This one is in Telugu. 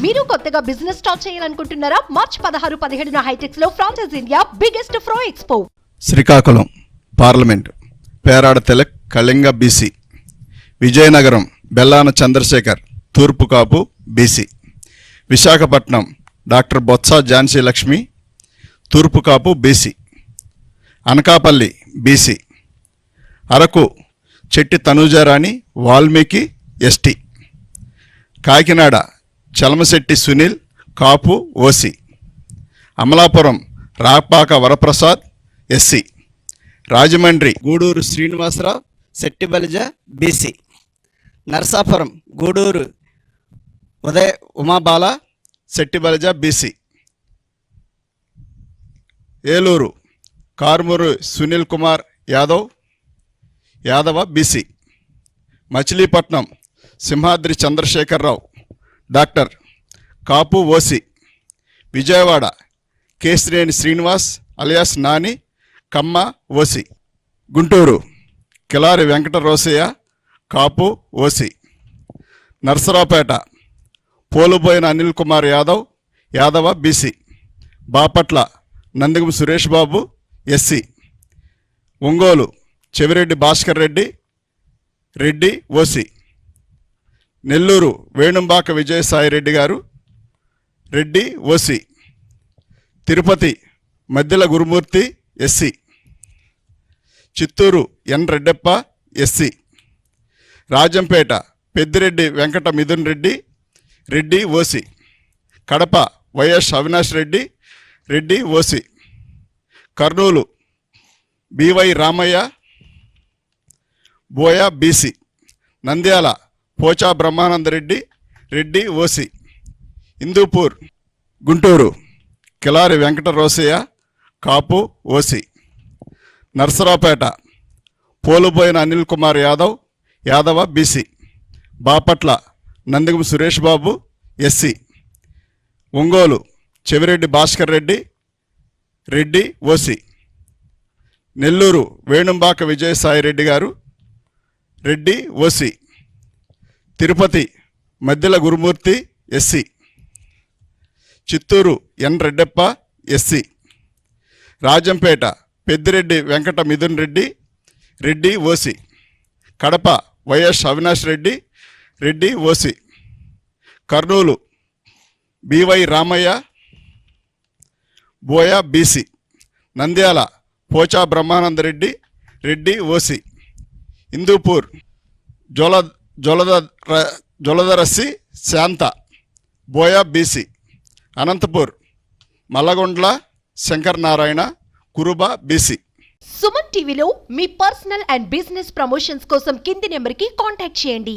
మీరు కొత్తగా బిజినెస్ స్టార్ట్ చేయాలనుకుంటున్నారా? మార్చ్ 16, 17న హైటెక్స్ లో ఫ్రాన్సెస్ ఇండియా బిగ్గెస్ట్ ఫ్రో expo. Srikakulam parliament Perada Tilak Kalinga BC. Vizianagaram Bellana Chandrasekhar తూర్పు కాపు బీసీ. విశాఖపట్నం డాక్టర్ బొత్స ఝాన్సీ లక్ష్మి తూర్పు Kapu BC. Anakapalli BC. Araku Chetti Tanujarani Valmiki ST. Kakinada Chalamasetti Sunil Kapu OC. Amalapuram Rapaka Varaprasad SC. Rajahmundry Guduru Srinivasarao Settibalija BC. Narasapuram Guduru Udaya Umabala Settibalija BC. Eluru Karumuru Sunil Kumar Yadava BC. Machilipatnam Simhadri Chandrashekar Rao doctor Kapu OC. Vijayawada Keshreni Srinivas alias Nani Kamma OC. Guntur Kilari Venkata Rosaiah Kapu OC. Narasaraopet Poluboina Anil Kumar Yadava BC. Bapatla Nandigam Suresh Babu SC. Ongole Chevireddy Bhaskar Reddy OC. Nellore Venumbaka Vijayasaireddy garu Reddy OC. Tirupati Maddela Gurumurthy SC. Chittoor N Reddeppa SC. Rajampet Peddireddy Venkata Mithun Reddy OC. Kadapa YS Avinash Reddy OC. Kurnool BY Ramaiah Boya BC. Nandyal Pocha Brahmananda Reddy OC. Hindupur Guntur Kilari Venkata Rosaiah Kapu OC. Narasaraopet Poluboina Anil Kumar Yadava BC. Bapatla Nandigam Suresh Babu SC. Ongole Chevireddy Bhaskar Reddy OC. Nellore Venumbaka Vijayasaireddy garu Reddy OC. Tirupati Maddela Gurumurthy SC. Chittoor N Reddeppa SC. Rajampet Peddireddy Venkata Mithun Reddy OC. Kadapa YS Avinash Reddy OC. Kurnool BY Ramaiah Boya BC. Nandyal Pocha Brahmananda Reddy OC. Hindupur Joladarasi Santha Boya BC. Anantapur Mallagondla Shankar Narayana Kuruba BC. Suman టీవీలో మీ పర్సనల్ అండ్ బిజినెస్ ప్రమోషన్స్ కోసం కింది నెంబర్కి కాంటాక్ట్ చేయండి.